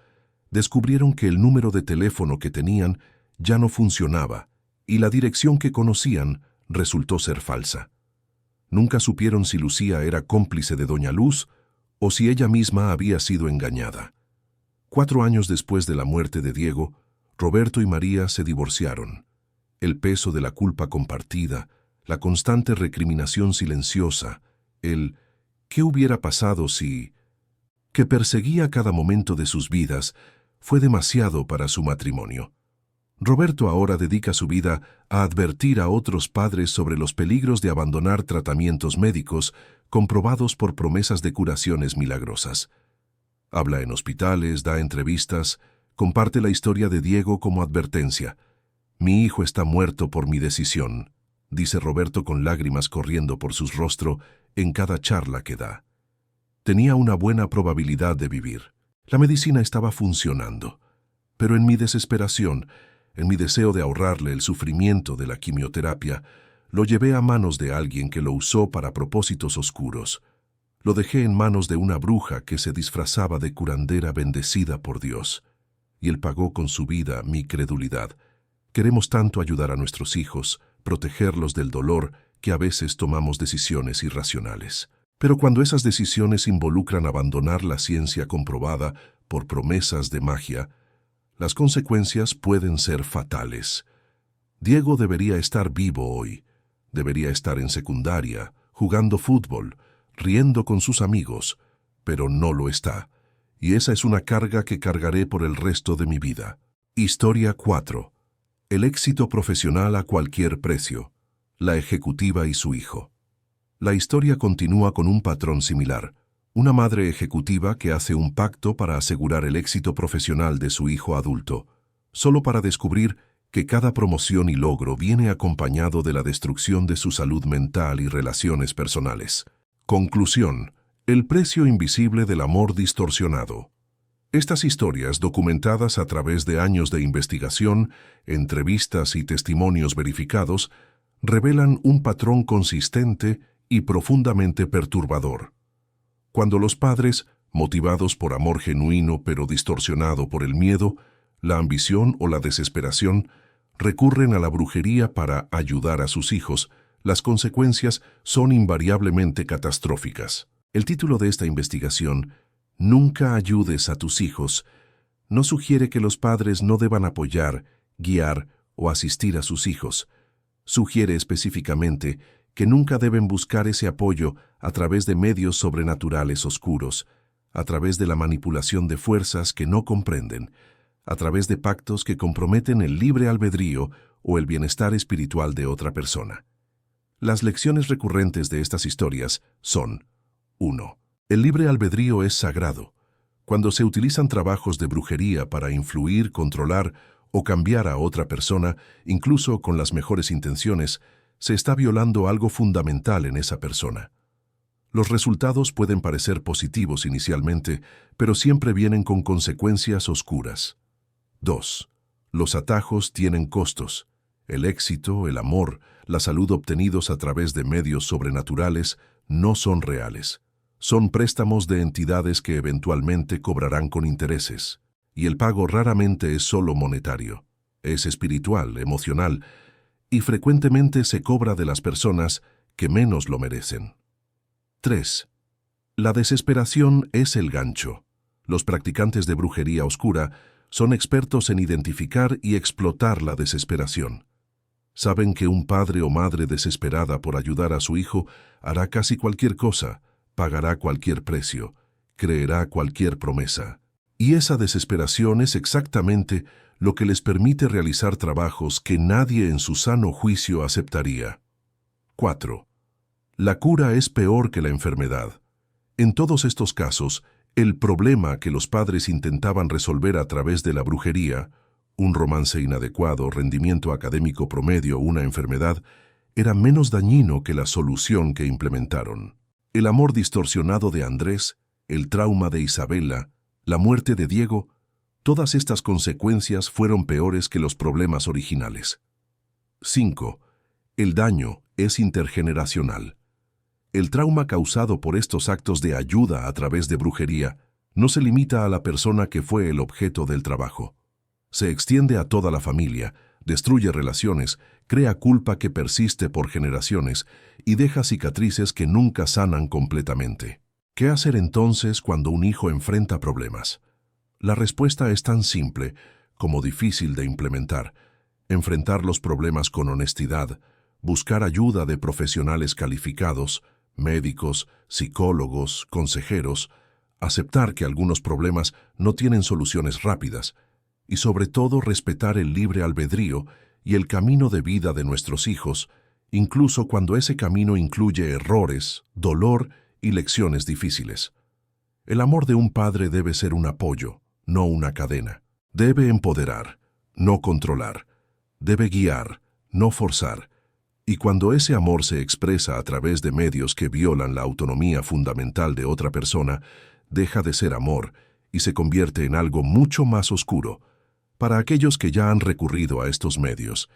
descubrieron que el número de teléfono que tenían ya no funcionaba y la dirección que conocían resultó ser falsa. Nunca supieron si Lucía era cómplice de Doña Luz o si ella misma había sido engañada. 4 años después de la muerte de Diego, Roberto y María se divorciaron. El peso de la culpa compartida, la constante recriminación silenciosa, el ¿qué hubiera pasado si...? que perseguía cada momento de sus vidas, fue demasiado para su matrimonio. Roberto ahora dedica su vida a advertir a otros padres sobre los peligros de abandonar tratamientos médicos comprobados por promesas de curaciones milagrosas. Habla en hospitales, da entrevistas, comparte la historia de Diego como advertencia. «Mi hijo está muerto por mi decisión», dice Roberto con lágrimas corriendo por su rostro en cada charla que da. Tenía una buena probabilidad de vivir. La medicina estaba funcionando. Pero en mi desesperación, en mi deseo de ahorrarle el sufrimiento de la quimioterapia, lo llevé a manos de alguien que lo usó para propósitos oscuros. Lo dejé en manos de una bruja que se disfrazaba de curandera bendecida por Dios. Y él pagó con su vida mi credulidad. Queremos tanto ayudar a nuestros hijos, protegerlos del dolor, que a veces tomamos decisiones irracionales. Pero cuando esas decisiones involucran abandonar la ciencia comprobada por promesas de magia, las consecuencias pueden ser fatales. Diego debería estar vivo hoy. Debería estar en secundaria, jugando fútbol, riendo con sus amigos, pero no lo está. Y esa es una carga que cargaré por el resto de mi vida. Historia 4. El éxito profesional a cualquier precio. La ejecutiva y su hijo. La historia continúa con un patrón similar. Una madre ejecutiva que hace un pacto para asegurar el éxito profesional de su hijo adulto, solo para descubrir que cada promoción y logro viene acompañado de la destrucción de su salud mental y relaciones personales. Conclusión: el precio invisible del amor distorsionado. Estas historias, documentadas a través de años de investigación, entrevistas y testimonios verificados, revelan un patrón consistente y profundamente perturbador. Cuando los padres, motivados por amor genuino pero distorsionado por el miedo, la ambición o la desesperación, recurren a la brujería para ayudar a sus hijos, las consecuencias son invariablemente catastróficas. El título de esta investigación, «Nunca ayudes a tus hijos», no sugiere que los padres no deban apoyar, guiar o asistir a sus hijos. Sugiere específicamente que nunca deben buscar ese apoyo a través de medios sobrenaturales oscuros, a través de la manipulación de fuerzas que no comprenden, a través de pactos que comprometen el libre albedrío o el bienestar espiritual de otra persona. Las lecciones recurrentes de estas historias son: 1. El libre albedrío es sagrado. Cuando se utilizan trabajos de brujería para influir, controlar o cambiar a otra persona, incluso con las mejores intenciones, se está violando algo fundamental en esa persona. Los resultados pueden parecer positivos inicialmente, pero siempre vienen con consecuencias oscuras. 2. Los atajos tienen costos. El éxito, el amor, la salud obtenidos a través de medios sobrenaturales no son reales. Son préstamos de entidades que eventualmente cobrarán con intereses. Y el pago raramente es solo monetario. Es espiritual, emocional, y frecuentemente se cobra de las personas que menos lo merecen. 3. La desesperación es el gancho. Los practicantes de brujería oscura son expertos en identificar y explotar la desesperación. Saben que un padre o madre desesperada por ayudar a su hijo hará casi cualquier cosa, pagará cualquier precio, creerá cualquier promesa. Y esa desesperación es exactamente lo que les permite realizar trabajos que nadie en su sano juicio aceptaría. 4. La cura es peor que la enfermedad. En todos estos casos, el problema que los padres intentaban resolver a través de la brujería, un romance inadecuado, rendimiento académico promedio, una enfermedad, era menos dañino que la solución que implementaron. El amor distorsionado de Andrés, el trauma de Isabela, la muerte de Diego, todas estas consecuencias fueron peores que los problemas originales. 5. El daño es intergeneracional. El trauma causado por estos actos de ayuda a través de brujería no se limita a la persona que fue el objeto del trabajo. Se extiende a toda la familia, destruye relaciones, crea culpa que persiste por generaciones y deja cicatrices que nunca sanan completamente. ¿Qué hacer entonces cuando un hijo enfrenta problemas? La respuesta es tan simple como difícil de implementar. Enfrentar los problemas con honestidad, buscar ayuda de profesionales calificados, médicos, psicólogos, consejeros, aceptar que algunos problemas no tienen soluciones rápidas y sobre todo respetar el libre albedrío y el camino de vida de nuestros hijos, incluso cuando ese camino incluye errores, dolor y lecciones difíciles. El amor de un padre debe ser un apoyo, no una cadena. Debe empoderar, no controlar. Debe guiar, no forzar. Y cuando ese amor se expresa a través de medios que violan la autonomía fundamental de otra persona, deja de ser amor y se convierte en algo mucho más oscuro. Para aquellos que ya han recurrido a estos medios,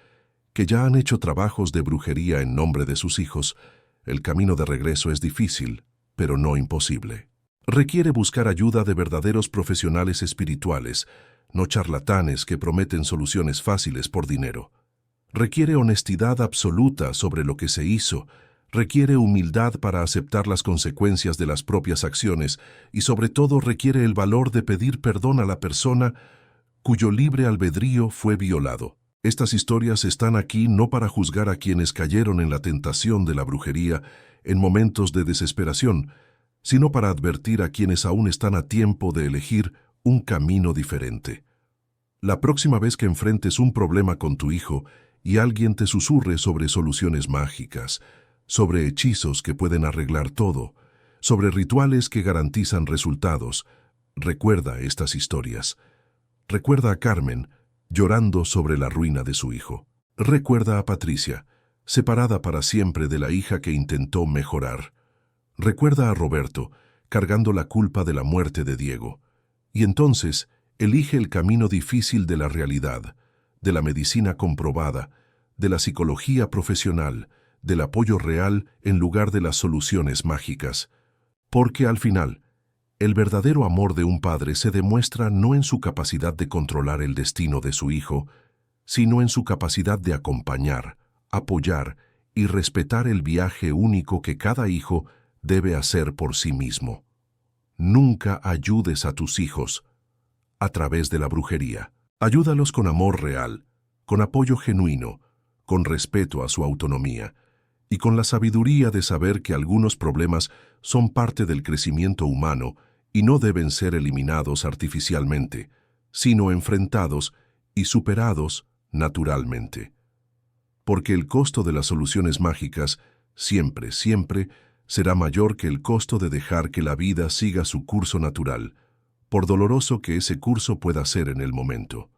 que ya han hecho trabajos de brujería en nombre de sus hijos, el camino de regreso es difícil, pero no imposible. Requiere buscar ayuda de verdaderos profesionales espirituales, no charlatanes que prometen soluciones fáciles por dinero. Requiere honestidad absoluta sobre lo que se hizo, requiere humildad para aceptar las consecuencias de las propias acciones y sobre todo requiere el valor de pedir perdón a la persona cuyo libre albedrío fue violado. Estas historias están aquí no para juzgar a quienes cayeron en la tentación de la brujería en momentos de desesperación, sino para advertir a quienes aún están a tiempo de elegir un camino diferente. La próxima vez que enfrentes un problema con tu hijo y alguien te susurre sobre soluciones mágicas, sobre hechizos que pueden arreglar todo, sobre rituales que garantizan resultados, recuerda estas historias. Recuerda a Carmen, llorando sobre la ruina de su hijo. Recuerda a Patricia, separada para siempre de la hija que intentó mejorar. Recuerda a Roberto, cargando la culpa de la muerte de Diego. Y entonces, elige el camino difícil de la realidad, de la medicina comprobada, de la psicología profesional, del apoyo real en lugar de las soluciones mágicas. Porque al final, el verdadero amor de un padre se demuestra no en su capacidad de controlar el destino de su hijo, sino en su capacidad de acompañar, apoyar y respetar el viaje único que cada hijo debe hacer por sí mismo. Nunca ayudes a tus hijos a través de la brujería. Ayúdalos con amor real, con apoyo genuino, con respeto a su autonomía y con la sabiduría de saber que algunos problemas son parte del crecimiento humano y no deben ser eliminados artificialmente, sino enfrentados y superados naturalmente. Porque el costo de las soluciones mágicas siempre será mayor que el costo de dejar que la vida siga su curso natural, por doloroso que ese curso pueda ser en el momento.